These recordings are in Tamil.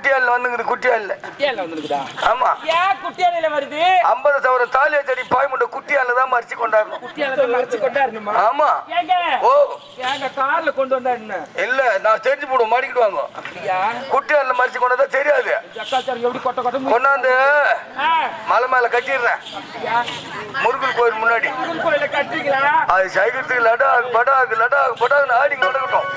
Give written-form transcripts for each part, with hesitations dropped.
குட்டியால வந்துங்குது. குட்டியால வந்துருக்குதா? ஆமா. ஏன் குட்டியால வருது? 50,000 தாலியா செடி பாய்முண்ட குட்டியால தான் மறிச்சு கொண்டாடணும். குட்டியால தான் மறிச்சு கொண்டாடணுமா? ஆமா. ஏங்க ஓ ஏங்க கார்ல கொண்டு வந்தா என்ன? இல்ல நான் தெரிஞ்சு போடுவோம், மாடிக்கிடுவாங்க. அப்படியா? குட்டியால மறிச்சு கொண்டாதா தெரியாது. ஜக்காச்சாரி எப்படி கொட்ட கொட்ட கொண்டாந்து மலை மேல கட்டிடுறேன். முருகன் கோயில் முன்னாடி. முருகன் கோயில கட்டுறீங்களா? அது சைக்கிரத்துக்கு லடாக் படாக் லடாக் படாக் ஆடி நடக்கட்டும்.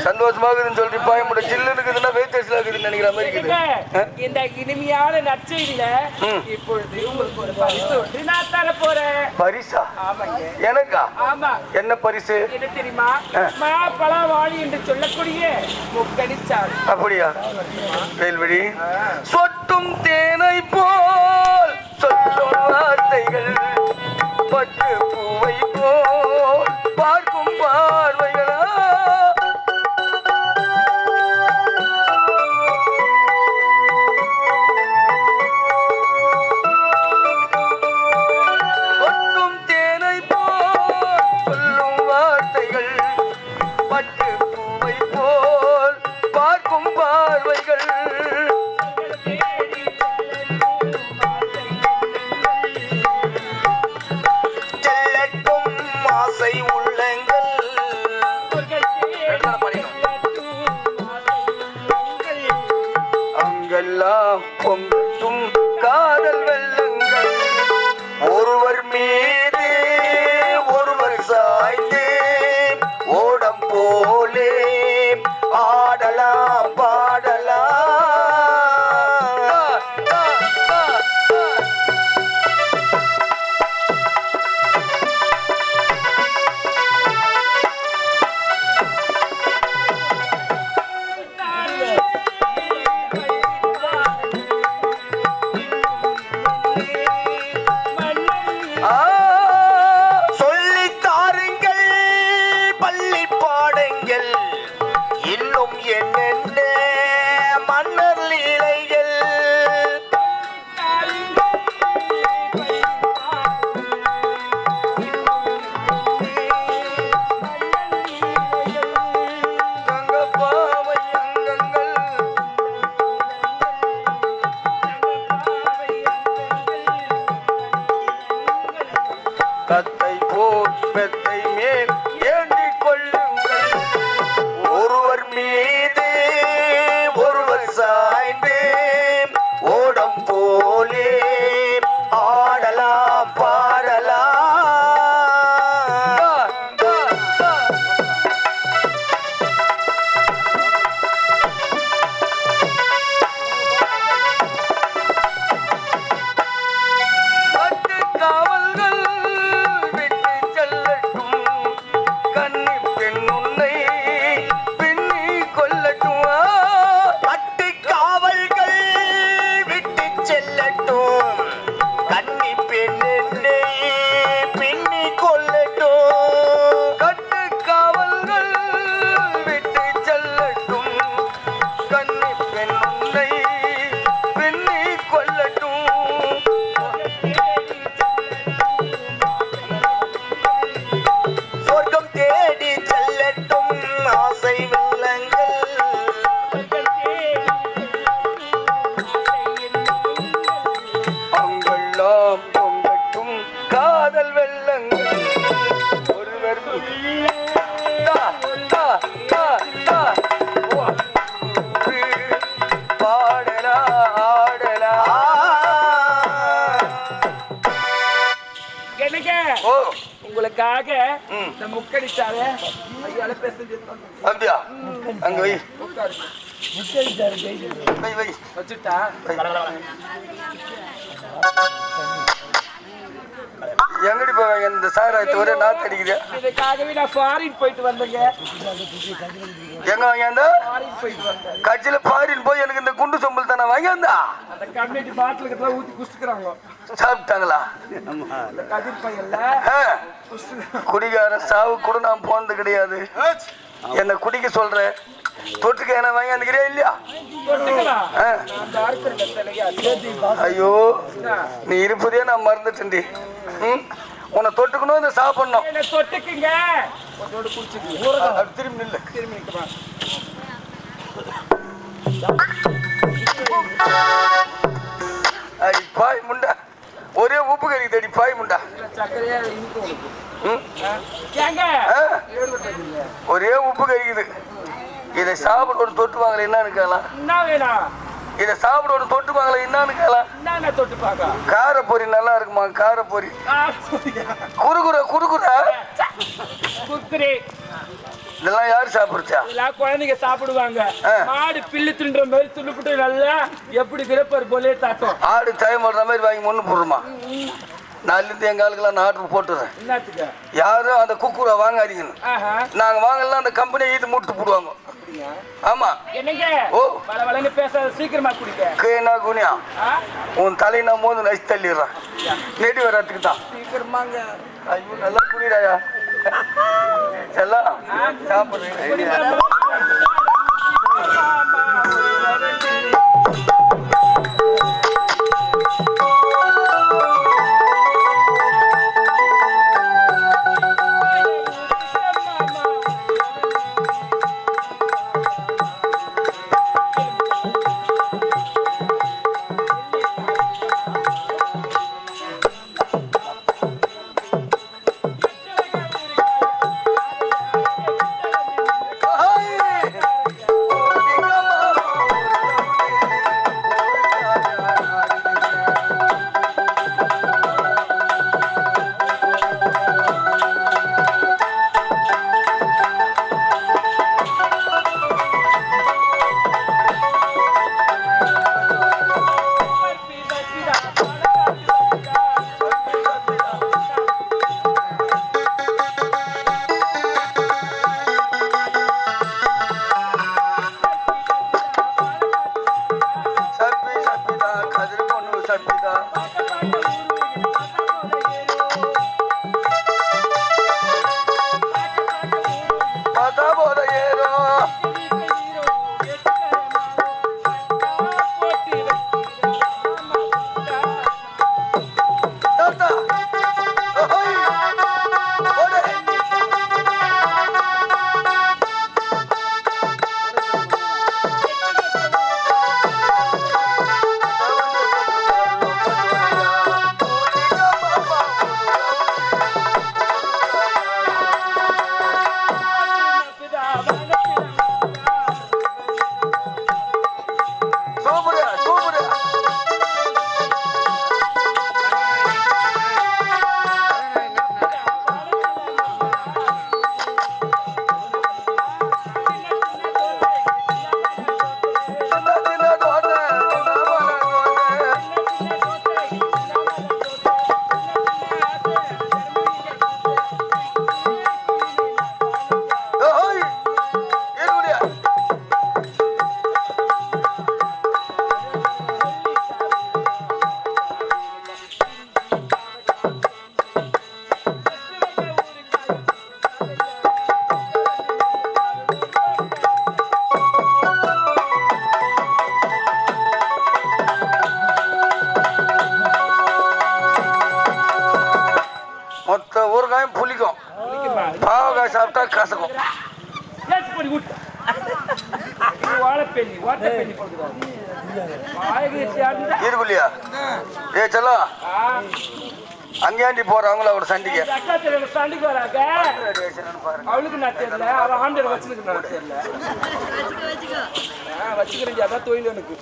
சந்தோஷமாக இருக்குதுன்னு சொல்லிட்டு பாயமுட சில்லு இருக்குதுன்னா வெயிட்டேஜ்ல இருக்குதுன்னு நினைக்கிற மாதிரி இருக்குது. இந்த இனிமையான நற்செய்தியில இப்பொழுது உங்களுக்கு ஒரு பரிசு ஒன்று நான் தர போறேன். பரிசா? ஆமாங்க. எனக்கா? ஆமா. என்ன பரிசு? என்ன தெரியுமா? மாப்பழவாழி என்று சொல்லக்கூடிய முக்கணிச்சாறு. அப்படியா? வேல்வழி சொட்டும் தேனை போல் சொல்லும் வார்த்தைகள், பட்டு பூவை போல் பார்க்கும் பார்வைகளா, சொட்டும் தேனை போல் சொல்லும் வார்த்தைகள், பட்டு பூவை போல் பார்க்கும் பார்வைகள், ஆசை உள்ளங்கள் அங்கெல்லாம் பொங்கட்டும் காதல் வெள்ளங்கள், ஒருவர் மீது ஒருவர் சாய்ந்து ஓடம் போலே ஆடலாம் பாடலாம். கத்தை போல் பெத்தை மேல் ஏந்தி கொள்ளுங்கள், ஒருவர் மீது ஒருவர் சாய்ந்து ஓடம் போலே ஆடலாம் பாடலாம். உங்களுக்காக இந்த முக்கடிச்சார ஐயால பேசுறது அப்படியா? அங்க வை வை வை வச்சுட்டா. எங்கடி போவாங்க இந்த சாராயத்தை ஒரே நாத்து அடிக்குது. இதுக்காகவே நான் ஃபாரின் போயிட்டு வந்தேங்க. எங்க வாங்கியாந்தா? கட்சியில ஃபாரின் போய் எனக்கு இந்த குண்டு சொம்பல் தானே வாங்கியாந்தா? அந்த கம்யூனிட்டி பாட்டிலுக்கு தான் ஊத்தி குடிச்சுக்கிறாங்க. சாப்பிட்டாங்களா? கதிர் பையன்ல குடிகார சாவு கூட நான் போனது கிடையாது. என்ன குடிக்க சொல்ற? தொட்டுக்க என்ன வாங்கியாந்துக்கிறியா இல்லையா? ஐயோ நீ இருப்பதே நான் மறந்துட்டேன்டி. உன்னை தொட்டுக்கணும் இந்த சாப்பிடணும். தொட்டுக்குங்க திரும்பி நில்லு. திரும்பி நிற்கமா. அடி பாய் முண்டா, ஒரே உப்பு கறிக்குது அடி பாய் முண்டா. சக்கரையா இனிக்கும் உனக்கு. ஏங்க ஒரே உப்பு கறிக்குது. இதை சாப்பிட ஒரு தொட்டு வாங்கல என்னன்னு கேட்கலாம். என்ன வேணும்? இதை சாப்பிட ஒரு தொட்டு வாங்கல என்னன்னு கேட்கலாம். என்ன தொட்டு பாக்க? காரப்பொரி நல்லா இருக்குமா? காரப்பொரி குறுகுற குறுகுற குர்குரே இதெல்லாம் யாரு சாப்பிடுச்சா? இதெல்லாம் குழந்தைங்க சாப்பிடுவாங்க. மாடு பில்லு தின்ற மாதிரி துள்ளுப்பிட்டு நல்லா எப்படி கிரப்பர் போலே தாட்டும். ஆடு தயமடுற மாதிரி வாங்கி முன்னு போடுறோமா? நாலுலேருந்து எங்க ஆளுக்கெல்லாம் நான் ஆர்டர் போட்டுறேன். என்னத்துக்கு? யாரும் அந்த குக்குரை வாங்காதீங்கன்னு. நாங்க வாங்கலாம் அந்த கம்பெனியை இது மூட்டு போடுவாங்க. ஆமா. என்னங்க? ஓ வள வளன்னு பேசாத, சீக்கிரமா குடிக்க. கேனா குனியா உன் தலையினா மோது நச்சு தள்ளிடுறான். நெடி வரத்துக்கு தான் சீக்கிரமாங்க. ஐயோ நல்லா குடிடாயா எல்லாம் சாப்பிடுறேன். ஊறுகாயும் புளிக்கும். பாவக்காய் சாப்பிட்டா கசக்கும். இருக்குல்லையா? ஏ செல்லம் அங்கேயாண்டி போறாங்களா ஒரு சண்டிகை சண்டிகை வராங்க. அவளுக்கு நான் தெரியல, அவ ஆண்டர் வச்சுருக்கு நான் தெரியல. வச்சுக்கிறேன், அதான் தொழில் எனக்கு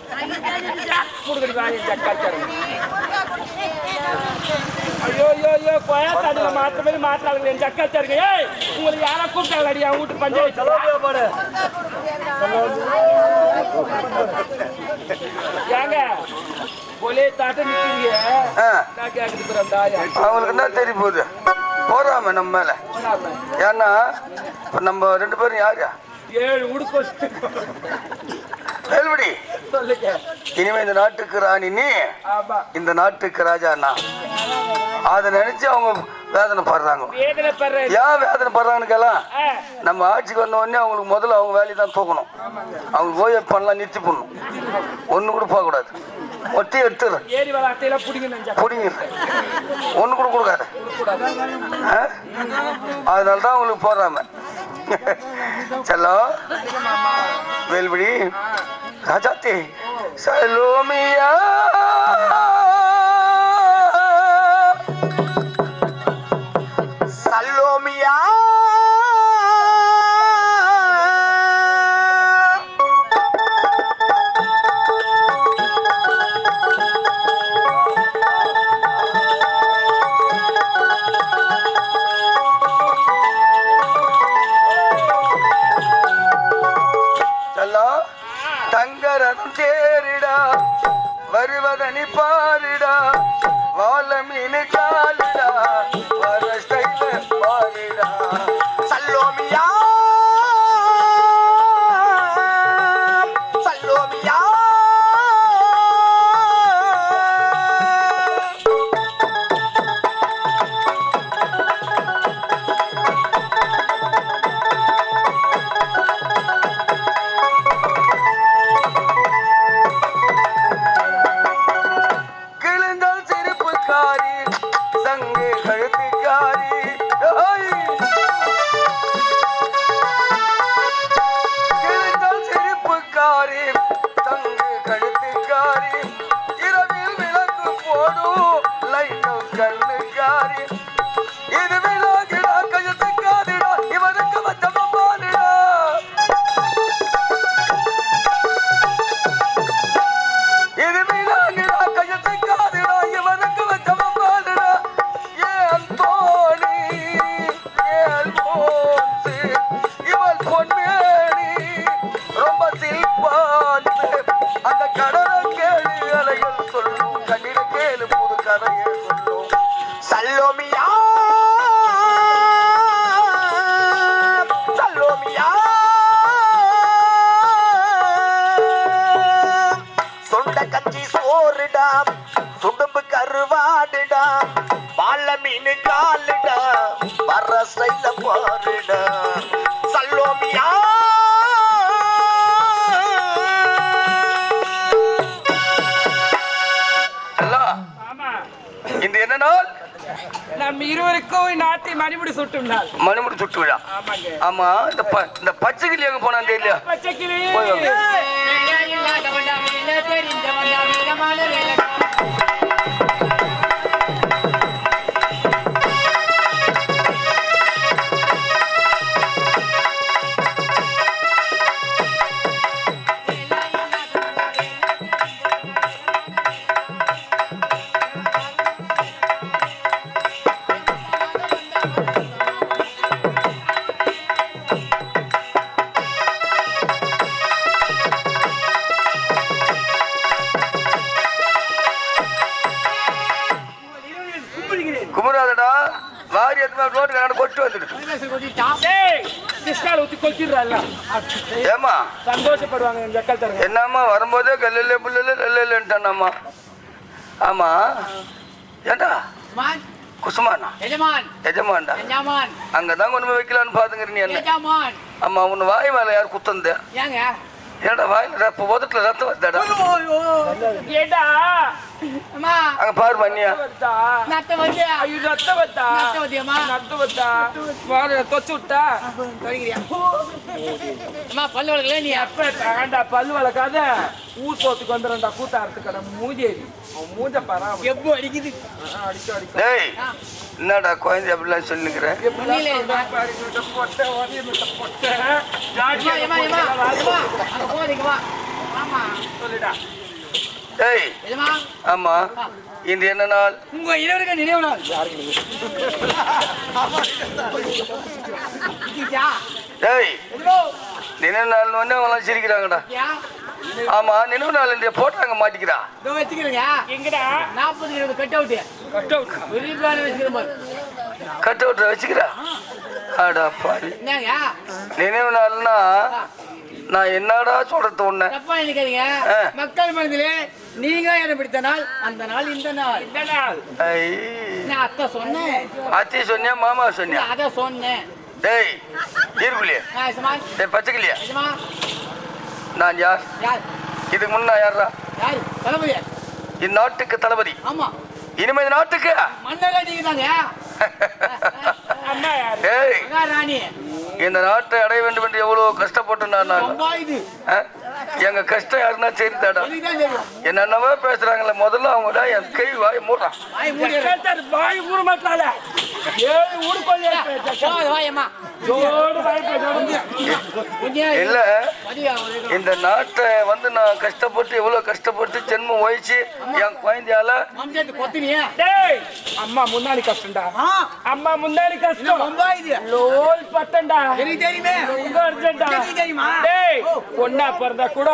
ஐயோ ஐயோ ஐயோ கோயத்தாடுல மாற்ற மாதிரி மாற்றாங்க என் சக்காச்சாருங்க. ஏய் உங்களுக்கு யாரா கூப்பிட்டாங்க அடி அவன் வீட்டு பஞ்சாயத்து ஏங்க போலே தாட்ட நிக்கிறீங்க. நான் கேக்குறேன் அவங்களுக்கு என்ன தெரிய போகுது போறாம நம்ம மேல. ஏன்னா நம்ம ரெண்டு பேரும் யாரு 7 உடுக்கு வேல்படி இனிமே இந்த நாட்டுக்கு ராணி நீ, இந்த நாட்டுக்கு ராஜா நான். அதை நினைச்சு அவங்க வேதனை படுறாங்க. ஏன் வேதனை படுறாங்கன்னு கேலாம். நம்ம ஆட்சிக்கு வந்த உடனே அவங்களுக்கு முதல்ல அவங்க வேலையை தான் தூக்கணும். அவங்களுக்கு ஓய்வு பண்ணலாம், நிறுத்தி பண்ணணும். ஒண்ணு கூட போக கூடாது. ஒட்டி எடுத்துறேன் பிடிங்க, ஒண்ணு கூட கொடுக்காது. அதனாலதான் அவங்களுக்கு போறாம. செல்லம் வேல்படி ராஜாத்தி சலோமியா சல்லோமியா தங்கரதம் தேரிடா வருவதனி பாரிடா வாழ மீனு காலிடா வர ஸ்டைல பாரிடா சல்லோமியா சல்லோமியா சங்கு கழுத்துக்காரி கிழிந்தால் சிரிப்புக்காரி சங்கு கழுத்துக்காரி இரவில் விளக்கு போடும் லைட்டும் கண்ணுக்காரி இது விளாகிடா கழுத்துக்காரிடா இவனுக்கு வச்சமா பாலிடா இது விளாகிடா கழுத்துக்காரிடா இவனுக்கு வச்சமா இவள் பொன்மேனி ரொம்ப சில்பாந்து அந்த கடலை கேளு அலைகள் சொல்லும் கண்ணில கேளு புது கதையை சொல்லும் சல்லோமியா சல்லோமியா சொண்ட கஞ்சி சோறுடா சுடும்பு கருவாடுடா வாழ மீன் காலுடா வர ஸ்டைல பாருடா சல்லோமியா இந்த என்ன நாள் நம்ம இருவருக்கும் நாட்டை மணிமுடி சுட்டும் நாள் மணிமுடி சுட்டு விழா ஆமா இந்த பச்சைக்கிளி எங்க போனா தெரியல பச்சைக்கிளி குமராதடா வாரி எத்தனை ரோட்டு கடை கொட்டு வந்துட்டு ஏமா சந்தோஷப்படுவாங்க ஜக்கல் தரங்க என்னம்மா வரும்போதே கல்லில் புல்லில் நெல்லில்ட்டானம்மா ஆமா ஏண்டா குசுமானா எஜமான்டா அங்கதான் கொண்டு போய் வைக்கலான்னு பாத்துங்க நீ என்ன ஆமா உன் வாய் மேல யார் குத்தந்த ஏடா வாயில உதட்டுல ரத்தம் வருதாடா ஏடா அங்க பாரு பண்ணியா பல்லு வளர்க்காத ஊர் சோத்துக்கு வந்துடும்டா கூத்தாரத்து கடை மூஞ்சேரி மூஞ்ச பாரா எப்போ அடிக்குது டேய் என்னடா குழந்தை அப்படிலாம் சொல்லுங்கிறேன் சொல்லிடா ஏய் ஆமா இந்த என்ன நாள் உங்க இருவருக்கு நினைவு நாள் ஏய் நினைவு நாள் வந்து அவங்களாம் சிரிக்கிறாங்கடா ஆமா நினைவு நாள் இந்த போட்டாங்க மாட்டிக்கிறா எங்கடா 40 கட் அவுட் கட் அவுட் வச்சுக்கிறா ஆடா பாரு நினைவு நாள்னா நான் என்னடா சொல்றது உன்ன தப்பா நினைக்காதீங்க மக்கள் மனதிலே நீங்க இடம் பிடித்த நாள் அந்த நாள் இந்த நாள் நான் அத்தை சொன்னேன் அத்தி சொன்னியா மாமா சொன்னியா அத சொன்னேன் டேய் ஈர்க்குலியே டேய் பச்சைக்கிளியா நான் யார் இதுக்கு முன்னா யாரா யார் தளபதி இந்நாட்டுக்கு தளபதி ஆமா இனிமே இந்த நாட்டுக்கு மன்னரே நீங்க தாங்க அம்மா யாரு ஏய் ராணி இந்த நாட்டை அடைய வேண்டும் என்று எவ்வளவு கஷ்டப்பட்டு நான் அம்மா இது எங்க கஷ்டம் யாருன்னா சரி தாடா. எனக்கு தான் தெரியும். என்னென்னவோ பேசுறாங்களே, முதல்ல அவங்கடா என் கை வாய் மூடுறான். வாய் மூடி வாய் மூட மாட்டாள. ஏழு ஊடு கொள்ளை வாயம்மா ஜோடு வாய் பேசுறாங்க. இல்ல இந்த நாட்டை வந்து நான் கஷ்டப்பட்டு எவ்வளவு கஷ்டப்பட்டு ஜென்மம் வகிச்சு என் குழந்தையால கொத்தினியா. டேய் அம்மா முன்னாடி கஷ்டம்டா. அம்மா முன்னாடி கஷ்டம். லோல் பட்டண்டா. எனக்கு தெரியுமே. ரொம்ப அர்ஜென்டா. தெரியுமா? டேய் பொண்ணா பிறந்தா கூட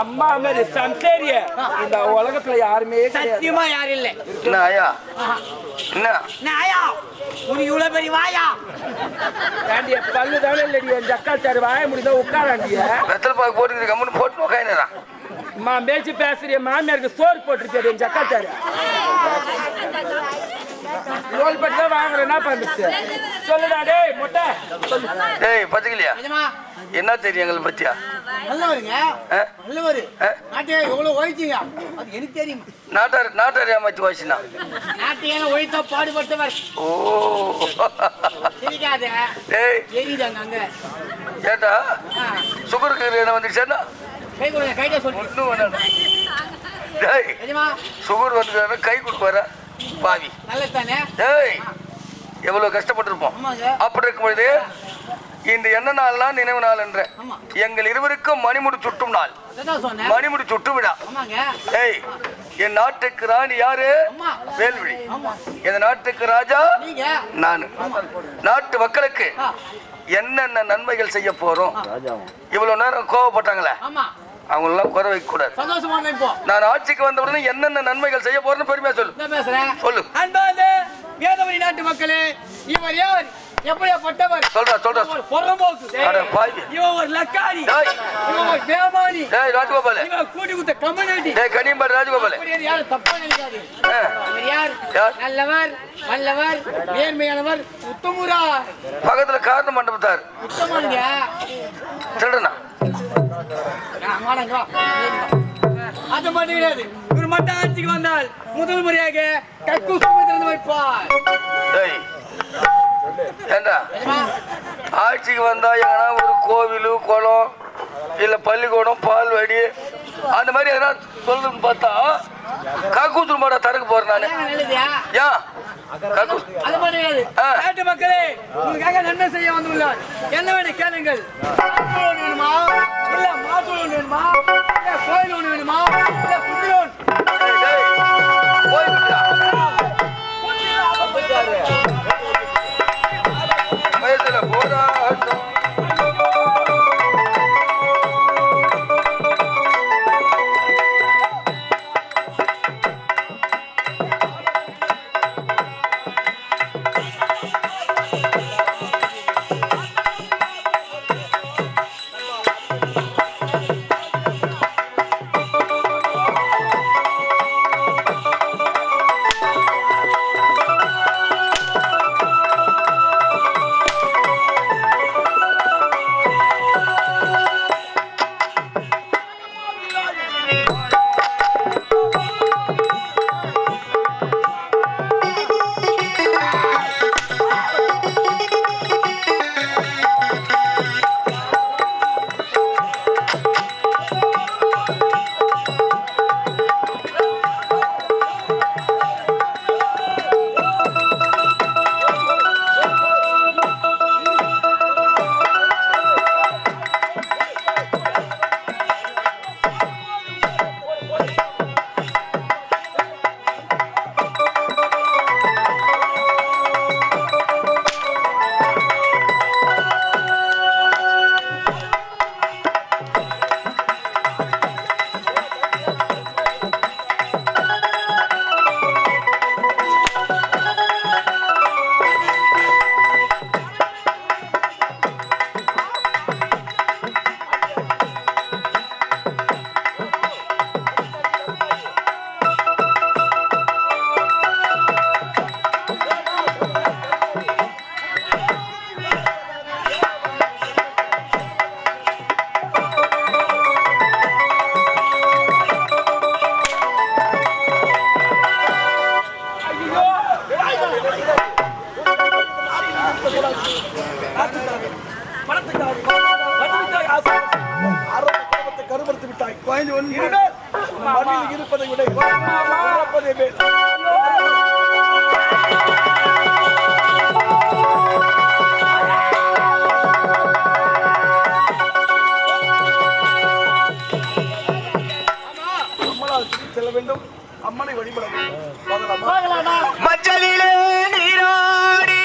அம்மா மாதிரி சம்சேரிய இந்த உலகத்துல யாருமே கிடையாது. சத்தியமா யாரும் இல்ல. என்ன ஆயா என்ன ஆயா உனக்கு இவ்வளவு பெரிய வாயா. தாண்டிய பல்லு தானே இல்லடி என் ஜக்காச்சாரு வாய முடிந்தா உட்காராண்டிய. வெத்தலை பாக்கு போட்டு கம்முன்னு போட்டு உட்காந்துறான். அம்மா பேச்சு பேசுறிய மாமியாருக்கு சோறு போட்டுருக்காரு என் ஜக்காச்சாரு. லோல் பட்டு வாங்குற என்ன பண்ணுச்சு சொல்லுடா. டேய் மொட்டை சொல்லு. டேய் பத்துக்கலையா என்ன தெரியும் எங்களை பத்தியா? நல்லவருங்க. நல்லவரு. நாட்டை எவ்வளவு ஒழிச்சீங்க அது எனக்கு தெரியும். நாட்டார் ஏமாத்தி வாசினா நாட்டையான ஒழித்தா பாடுபட்டவர். ஓ தெரியாத டேய் தெரியுதாங்க அங்க கேட்டா சுகருக்கு என்ன வந்துடுச்சேன்னா கை கொடுங்க. கைட்டே சொல்லு. ஒன்றும் வேணாம். டேய் நிஜமா சுகர் வந்துட்டாரு கை கொடுப்பாரு பாவி. நல்லதானே. டேய் எவ்வளவு கஷ்டப்பட்டிருப்போம். ஆமாங்க. அப்படி இருக்கும் பொழுது இந்த என்ன நாள்னா நினைவு நாள் என்ற ஆமா. எங்கள் இருவருக்கும் மணிமுடி சுட்டும் நாள். அதான் சொன்னேன். மணிமுடி சுட்டு விடா. ஆமாங்க. ஏய் என் நாட்டுக்கு ராணி யாரு? அம்மா. வேல்விழி. ஆமா. இந்த நாட்டுக்கு ராஜா நீங்க. நானு. நாட்டு மக்களுக்கு என்னென்ன நன்மைகள் செய்ய போறோம். இவ்வளவு நேரம் கோவப்பட்டாங்களே ஆமா. அவங்களெல்லாம் குறை வைக்க கூடாது. சந்தோஷமா இப்போ நான் ஆட்சிக்கு வந்த உடனே என்னென்ன நன்மைகள் செய்ய போறேன்னு பெருமையா சொல்லு. நான் பேசுறேன். சொல்லு. அன்பார்ந்த வேதவரி நாட்டு மக்களே, இவர் யார்? எப்படியாப்பட்டவர்? சொல்றா சொல்றா. ஒரு பொறம்போக்கு. அட பாவி. இவன் ஒரு லக்காரி. டேய். இவன் ஒரு பேமானி. டேய் ராஜகோபால். இவன் கூட்டி குத்த கம்யூனிட்டி. டேய் கனியம்பாடு ராஜகோபால். அப்படியே யாரும் தப்பா நினைக்காது. ஆ. இவர் யார்? யார்? நல்லவர், வல்லவர், நேர்மையானவர், உத்தமுரா. பக்கத்துல காரண மண்டபத்தார். உத்தமனுங்க. சொல்றேண்ணா. அது மட்டும் கிடையாது. இவர் மட்டும் ஆட்சிக்கு வந்தால் முதல் முறையாக கக்கூசுமை திறந்து வைப்பார். டேய் ஏண்டா ஆட்சிக்கு வந்தா எங்கன்னா ஒரு கோவில் குளம் இல்ல பள்ளிக்கூடம் பால்வாடி அந்த மாதிரி எதனா சொல்லுன்னு பார்த்தா கக்கூத்து மாடா தரக்கு போறேன் நானு. நல்லதுயா. ஏன் கக்கூஸ் அது மட்டும் கிடையாது. நாட்டு மக்களே, உங்களுக்காக நன்மை செய்ய வந்துள்ளார். என்ன வேணும் கேளுங்கள். ஒன்று வேணுமா? இல்ல மாத்தூள் ஒன்று வேணுமா? இல்ல கோயில் ஒன்று வேணுமா? இல்ல குதிரோன்? வயசுல போராட்டம் இனிமேல் மண்ணில் இருப்பதை விட இறப்பதே மேல். அம்மனால் செல்ல வேண்டும், அம்மனை வழிபட வேண்டும். மஞ்சளிலே நீராடி